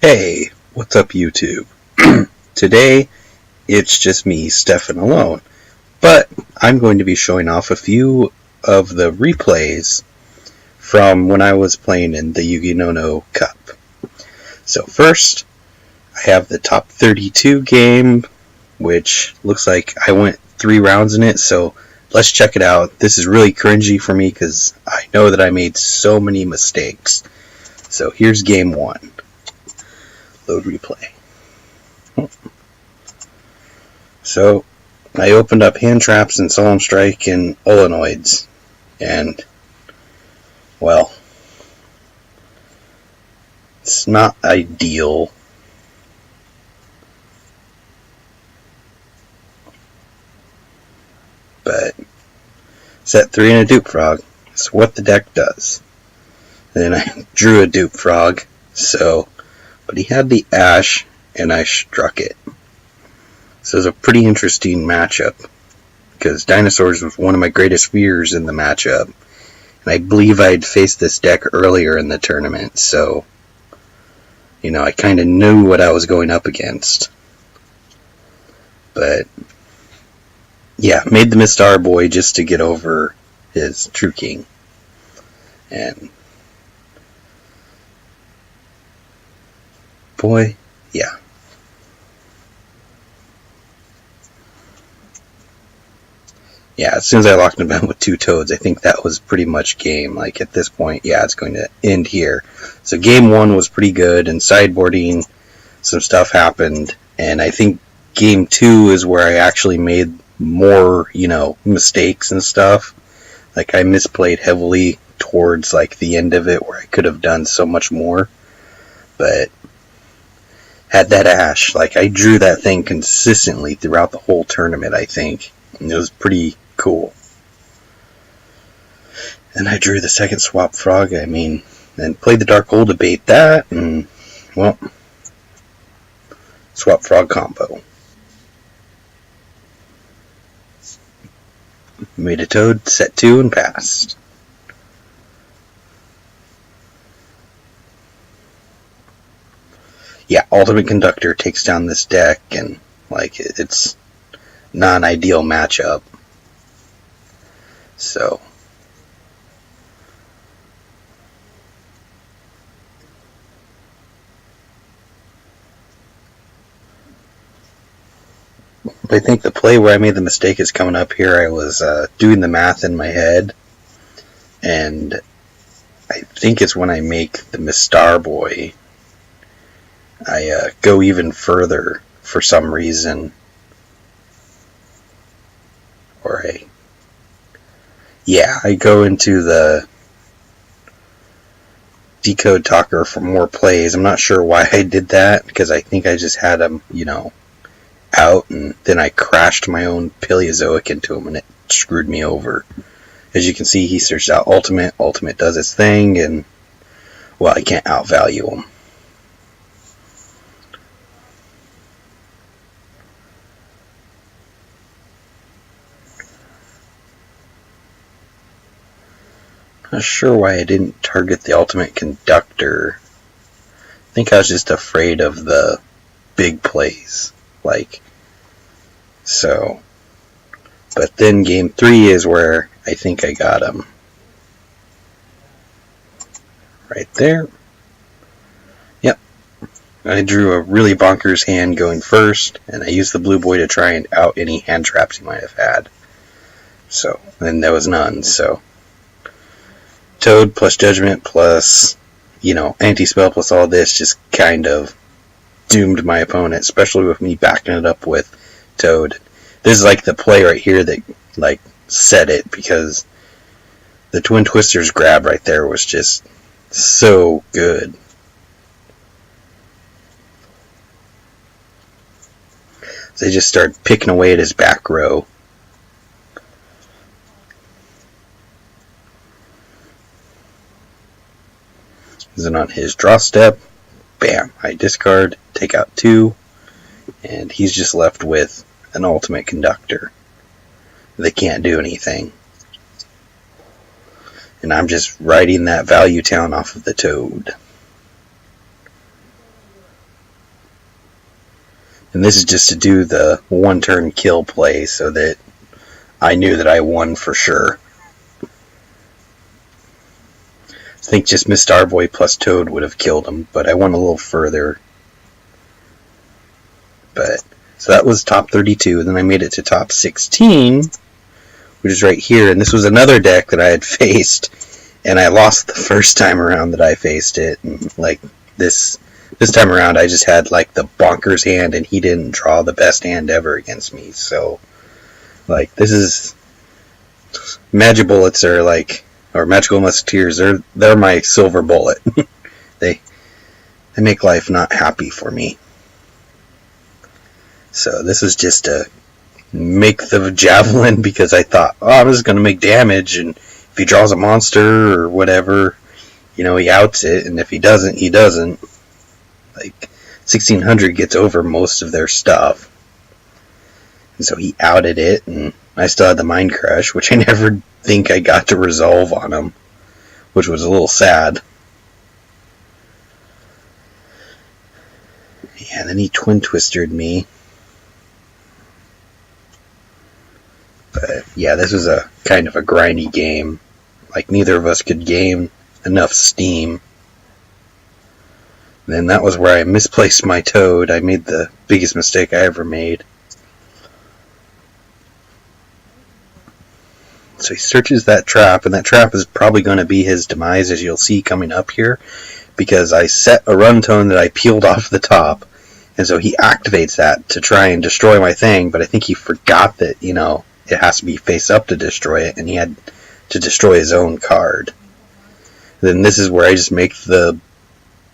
Hey, what's up YouTube? Today, it's just me, Steafen, alone. But I'm going to be showing off a few of the replays from when I was playing in the Yuginono Cup. So first, I have the top 32 game, which looks like I went 3 rounds in it, so let's check it out. This is really cringy for me because I know that I made so many mistakes. So here's game 1. Load replay. So, I opened up hand traps and solemn strike and Olenoids, and, well, it's not ideal. But, set 3 in a dupe frog. That's what the deck does. Then I drew a dupe frog, but he had the ash, and I struck it. So it was a pretty interesting matchup, because dinosaurs was one of my greatest fears in the matchup, and I believe I'd faced this deck earlier in the tournament, so, I kind of knew what I was going up against. But, yeah, made the Mistar Boy just to get over his True King. And, boy, yeah. Yeah, as soon as I locked him down with 2 toads, I think that was pretty much game. Like, at this point, yeah, it's going to end here. So game 1 was pretty good, and sideboarding, some stuff happened, and I think game 2 is where I actually made more, mistakes and stuff. Like, I misplayed heavily towards, the end of it, where I could have done so much more. But, had that ash, I drew that thing consistently throughout the whole tournament, I think. And it was pretty cool. And I drew the second swap frog, and played the dark hole to bait that, and, well, swap frog combo. Made a toad, set 2, and passed. Yeah, Ultimate Conductor takes down this deck, and, it's not an ideal matchup. So, I think the play where I made the mistake is coming up here. I was doing the math in my head, and I think it's when I make the Mistar Boy, I go even further for some reason. I go into the decode talker for more plays. I'm not sure why I did that, because I think I just had him, out, and then I crashed my own Paleozoic into him, and it screwed me over. As you can see, he searched out Ultimate. Ultimate does its thing, and, well, I can't outvalue him. Not sure why I didn't target the Ultimate Conductor. I think I was just afraid of the big plays. So. But then game 3 is where I think I got him. Right there. Yep. I drew a really bonkers hand going first, and I used the blue boy to try and out any hand traps he might have had. So, and there was none, so. Toad plus Judgment plus, anti-spell plus all this just kind of doomed my opponent, especially with me backing it up with Toad. This is the play right here that, set it, because the Twin Twisters grab right there was just so good. So they just started picking away at his back row. Then on his draw step, bam, I discard, take out 2, and he's just left with an Ultimate Conductor. They can't do anything. And I'm just riding that value town off of the Toad. And this is just to do the one-turn kill play so that I knew that I won for sure. I think just Miss Starboy plus Toad would have killed him, but I went a little further. But so that was top 32. Then I made it to top 16, which is right here. And this was another deck that I had faced, and I lost the first time around that I faced it. And like this time around, I just had like the bonkers hand, and he didn't draw the best hand ever against me. So like this is Magic Bullets are like, or Magical Musketeers. They're my silver bullet. they make life not happy for me. So this is just to make the javelin because I thought, oh, I'm just going to make damage, and if he draws a monster or whatever, he outs it, and if he doesn't, he doesn't. Like, 1600 gets over most of their stuff. And so he outed it, and I still had the Mind Crush, which I never think I got to resolve on him, which was a little sad. Yeah, then he Twin Twistered me. But yeah, this was a kind of a grindy game. Like, neither of us could gain enough steam. Then that was where I misplaced my Toad. I made the biggest mistake I ever made. So he searches that trap, and that trap is probably going to be his demise, as you'll see coming up here, because I set a run tone that I peeled off the top, and so he activates that to try and destroy my thing, but I think he forgot that, it has to be face up to destroy it, and he had to destroy his own card. Then this is where I just make the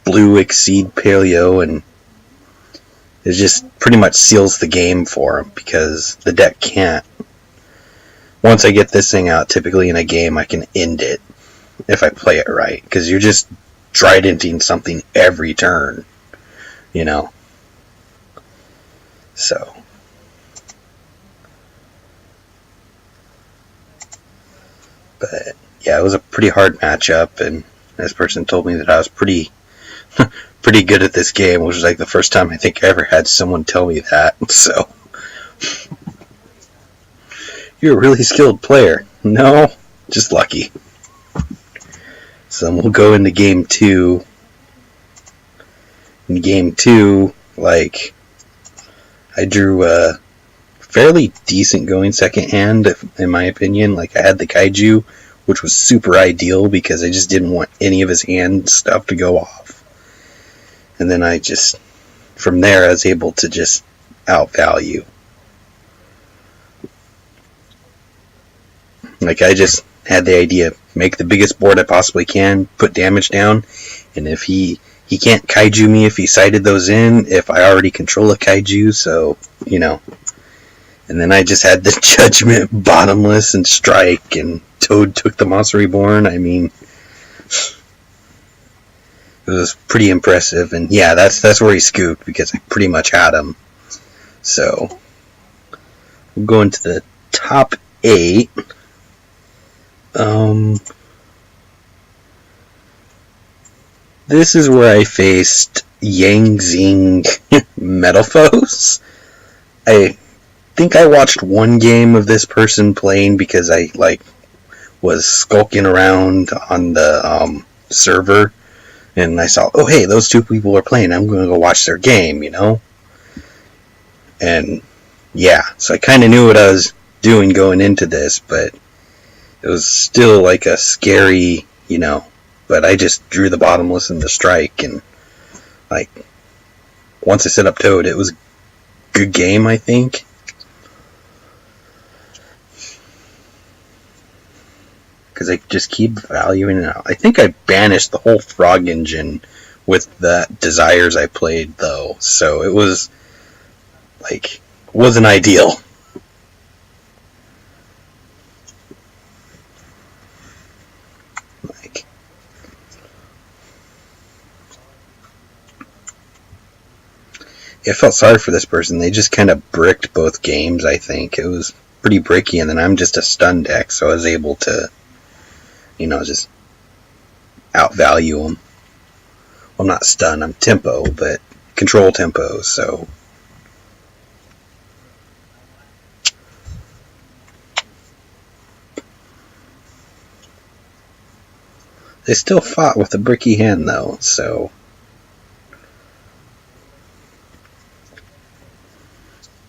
blue Exceed Paleo, and it just pretty much seals the game for him, because the deck can't. Once I get this thing out, typically in a game, I can end it if I play it right, because you're just tridenting something every turn, So. But yeah, it was a pretty hard matchup, and this person told me that I was pretty good at this game, which was like the first time I think I ever had someone tell me that. So, you're a really skilled player. No, just lucky. So we'll go into game 2. In game 2, like, I drew a fairly decent going second hand, in my opinion. Like, I had the Kaiju, which was super ideal because I just didn't want any of his hand stuff to go off. And then from there, I was able to just outvalue. Like, I just had the idea, make the biggest board I possibly can, put damage down, and if he can't Kaiju me if he sighted those in, if I already control a Kaiju, so, And then I just had the Judgment Bottomless and Strike, and Toad took the Monster Reborn. I mean, it was pretty impressive, and yeah, that's where he scooped, because I pretty much had him. So, we'll go into the top 8. This is where I faced Yang Zing Metalphos. I think I watched one game of this person playing because I was skulking around on the server, and I saw, oh hey, those two people are playing, I'm going to go watch their game, And yeah, so I kind of knew what I was doing going into this, but it was still like a scary, but I just drew the Bottomless and the Strike, and once I set up Toad, it was a good game, I think. Because I just keep valuing it out. I think I banished the whole Frog Engine with the Desires I played, though, so it was, wasn't ideal. I felt sorry for this person. They just kind of bricked both games, I think. It was pretty bricky, and then I'm just a stun deck, so I was able to, just outvalue them. Well, not stun, I'm tempo, but control tempo, so They still fought with a bricky hand, though, so...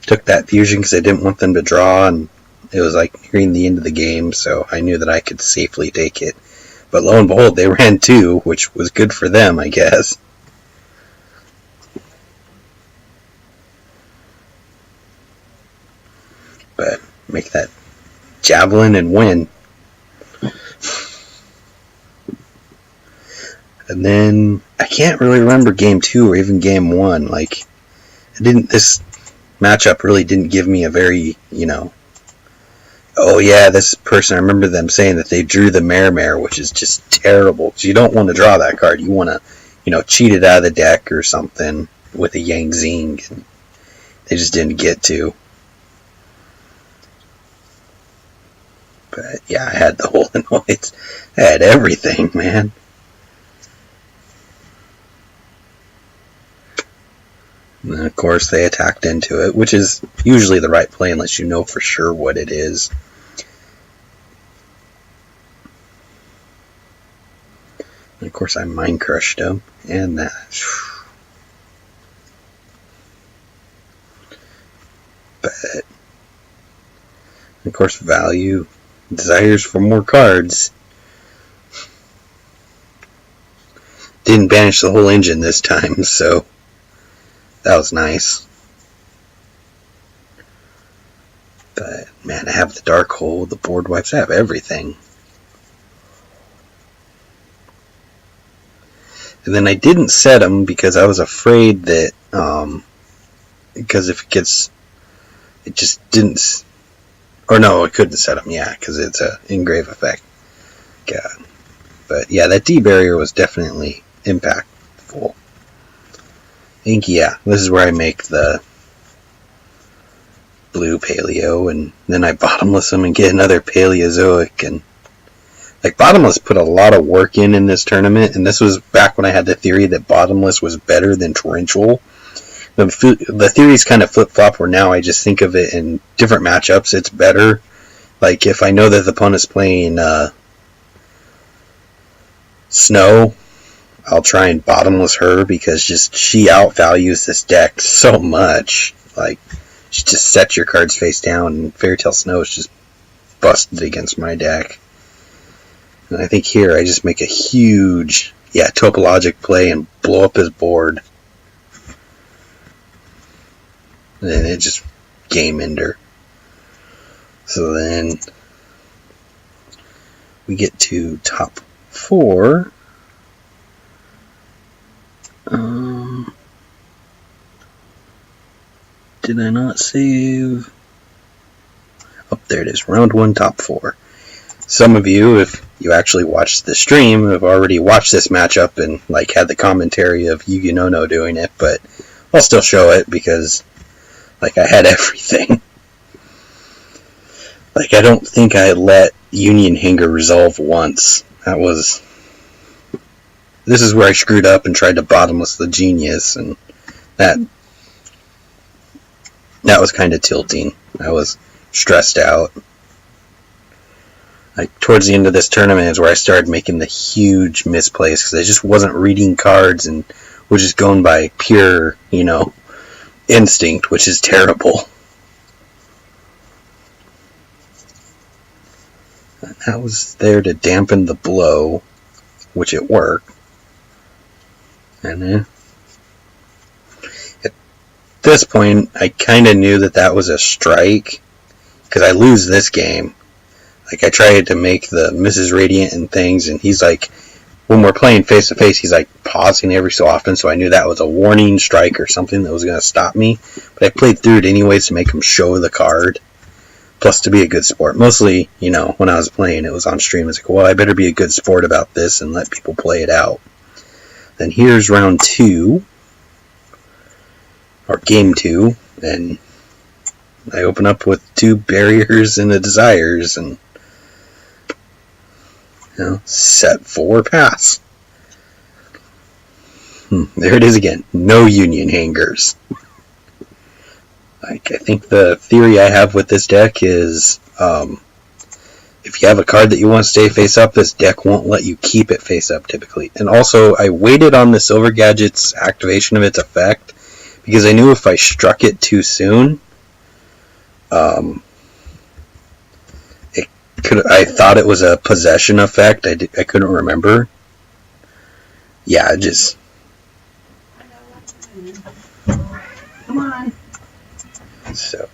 Took that fusion because I didn't want them to draw, and it was like nearing the end of the game, so I knew that I could safely take it. But lo and behold, they ran 2, which was good for them, I guess. But make that javelin and win. And then I can't really remember game 2 or even game 1. Like, this matchup really didn't give me a very, oh yeah, this person, I remember them saying that they drew the Mare, which is just terrible. So you don't want to draw that card. You want to, cheat it out of the deck or something with a Yang Zing. And they just didn't get to. But yeah, I had the whole annoyance. I had everything, man. And then, of course, they attacked into it, which is usually the right play unless you know for sure what it is. And of course, I mind crushed them, and that. But, of course, value desires for more cards. Didn't banish the whole engine this time, so that was nice. But, man, I have the Dark Hole, the board wipes, I have everything. And then I didn't set them because I was afraid that, because if it gets, it just didn't, or no, I couldn't set them, yeah, because it's an engrave effect. God. But, yeah, that D barrier was definitely impactful. I think, yeah, this is where I make the blue paleo, and then I bottomless them and get another Paleozoic, and like bottomless put a lot of work in this tournament, and this was back when I had the theory that bottomless was better than torrential. The theories kind of flip-flop where now I just think of it in different matchups, it's better. Like if I know that the opponent's playing Snow, I'll try and bottomless her because just she outvalues this deck so much. Like, she just sets your cards face down, and Fairy Tale Snow is just busted against my deck. And I think here I just make a huge, topologic play and blow up his board. And then it just game ender. So then we get to top 4. Did I not save? Oh, there it is. Round 1, top 4. Some of you, if you actually watched the stream, have already watched this matchup and like had the commentary of Yuginono doing it, but I'll still show it because like I had everything. Like I don't think I let Union Hanger resolve once. This is where I screwed up and tried to bottomless the Genius, and that was kind of tilting. I was stressed out. Like towards the end of this tournament is where I started making the huge misplays because I just wasn't reading cards and was just going by pure, instinct, which is terrible. And that was there to dampen the blow, which it worked. And then at this point, I kind of knew that was a strike because I lose this game. Like, I tried to make the Mrs. Radiant and things, and he's like, when we're playing face-to-face, he's like pausing every so often, so I knew that was a warning strike or something that was going to stop me. But I played through it anyways to make him show the card, plus to be a good sport. Mostly, when I was playing, it was on stream. I was like, well, I better be a good sport about this and let people play it out. Then here's round 2, or game 2, and I open up with 2 barriers and a desires, and set 4 pass. There it is again. No Union Hangers. Like, I think the theory I have with this deck is if you have a card that you want to stay face up, this deck won't let you keep it face up typically. And also, I waited on the Silver Gadget's activation of its effect because I knew if I struck it too soon, I thought it was a possession effect. I couldn't remember. Yeah, just... Come on. So...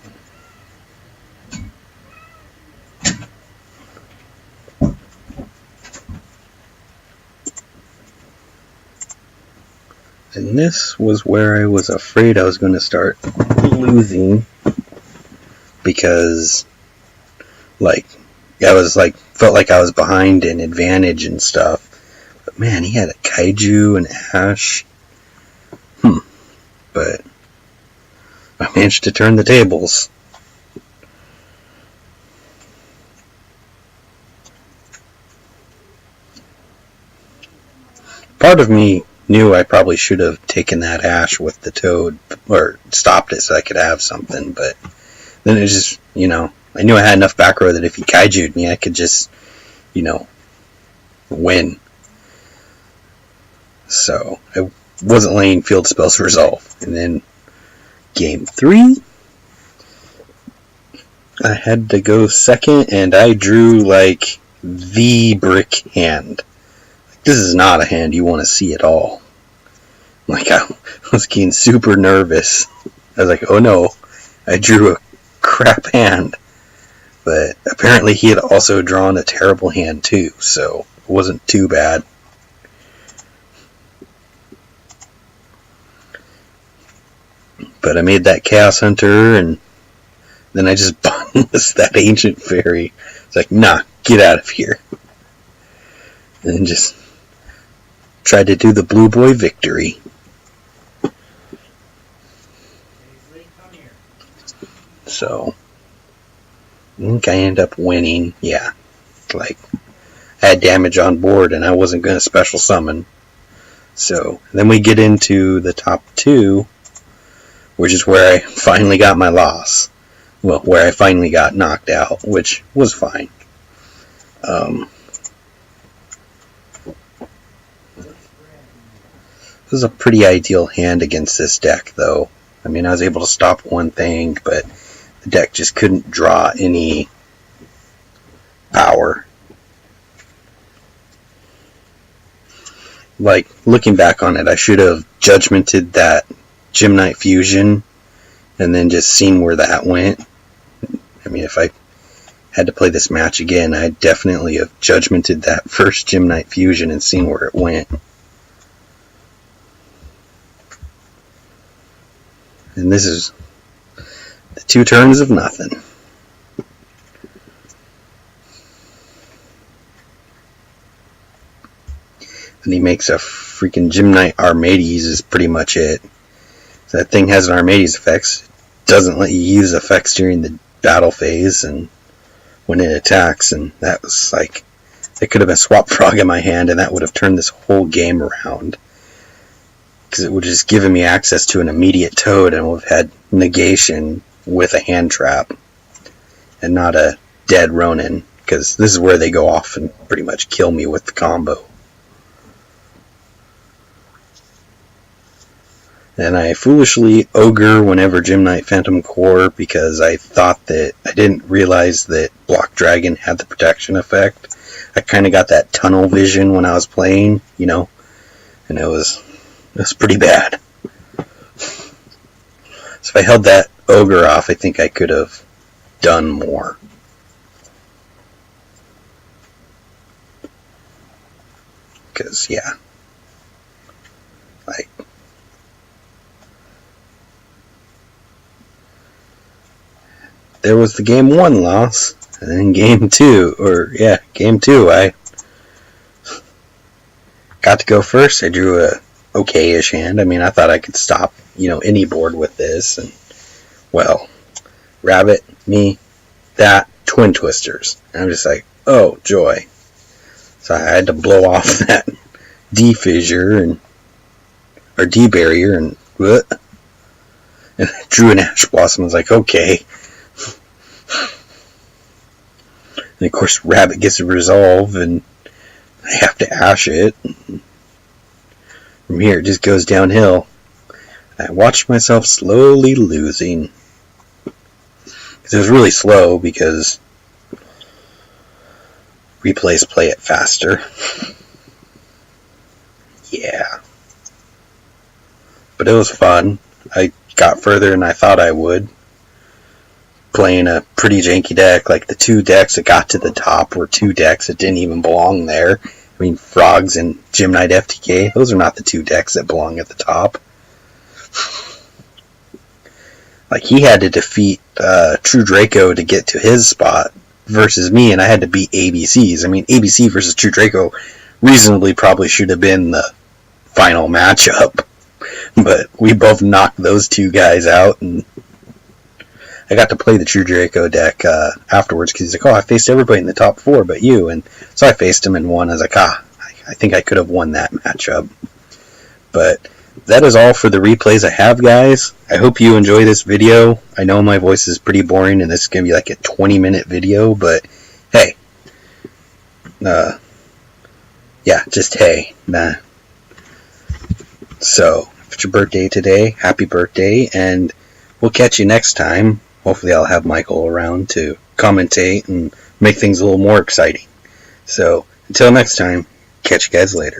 And this was where I was afraid I was going to start losing, because, felt like I was behind in advantage and stuff. But man, he had a Kaiju and Ash. But I managed to turn the tables. Part of me knew I probably should have taken that Ash with the Toad, or stopped it so I could have something, but then it just, I knew I had enough back row that if he Kaiju'd me, I could just, win. So, I wasn't letting field spells resolve. And then, game 3, I had to go second, and I drew, the brick hand. This is not a hand you want to see at all. I was getting super nervous. I was like, oh no, I drew a crap hand. But apparently he had also drawn a terrible hand too, so it wasn't too bad. But I made that Chaos Hunter, and then I just boneless that Ancient Fairy. It's like, nah, get out of here. And then just tried to do the Blue Boy victory. So, I think I ended up winning. Yeah. I had damage on board and I wasn't going to special summon. So, then we get into the top 2, which is where I finally got my loss. Well, where I finally got knocked out, which was fine. This was a pretty ideal hand against this deck, though. I mean, I was able to stop one thing, but the deck just couldn't draw any power. Looking back on it, I should have judgmented that Gymnite Fusion and then just seen where that went. I mean, if I had to play this match again, I'd definitely have judgmented that first Gymnite Fusion and seen where it went. And this is the 2 turns of nothing. And he makes a freaking Gymnite Armades is pretty much it. So that thing has an Armades effects. Doesn't let you use effects during the battle phase and when it attacks. And that was it could have been Swap Frog in my hand and that would have turned this whole game around. Because it would have just given me access to an immediate Toad and would have had negation with a hand trap and not a dead Ronin, because this is where they go off and pretty much kill me with the combo. And I foolishly Ogre whenever Gymnite Phantom Core because I thought that I didn't realize that Block Dragon had the protection effect. I kind of got that tunnel vision when I was playing, and it was pretty bad. So if I held that Ogre off, I think I could have done more. Because, yeah. There was the game 1 loss, and then game 2, I got to go first. I drew a okay-ish hand. I mean, I thought I could stop, any board with this. And, well, Rabbit, me, that, Twin Twisters. And I'm just like, oh, joy. So I had to blow off that D-Fissure, or D-Barrier, and I drew an Ash Blossom. I was like, okay. And of course, Rabbit gets a resolve, and I have to Ash it. From here, it just goes downhill. I watched myself slowly losing. It was really slow because replays play it faster. Yeah. But it was fun. I got further than I thought I would. Playing a pretty janky deck. Like the 2 decks that got to the top were 2 decks that didn't even belong there. I mean, Frogs and Gym Knight FTK, those are not the 2 decks that belong at the top. Like, he had to defeat True Draco to get to his spot versus me, and I had to beat ABCs. I mean, ABC versus True Draco reasonably probably should have been the final matchup. But we both knocked those 2 guys out, and I got to play the True Draco deck afterwards, because he's like, oh, I faced everybody in the top 4 but you, and so I faced him and won. I was like, I think I could have won that matchup. But that is all for the replays I have, guys. I hope you enjoy this video. I know my voice is pretty boring, and this is going to be like a 20-minute video, but hey. Yeah, just hey. Nah. So, if it's your birthday today, happy birthday, and we'll catch you next time. Hopefully I'll have Michael around to commentate and make things a little more exciting. So, until next time, catch you guys later.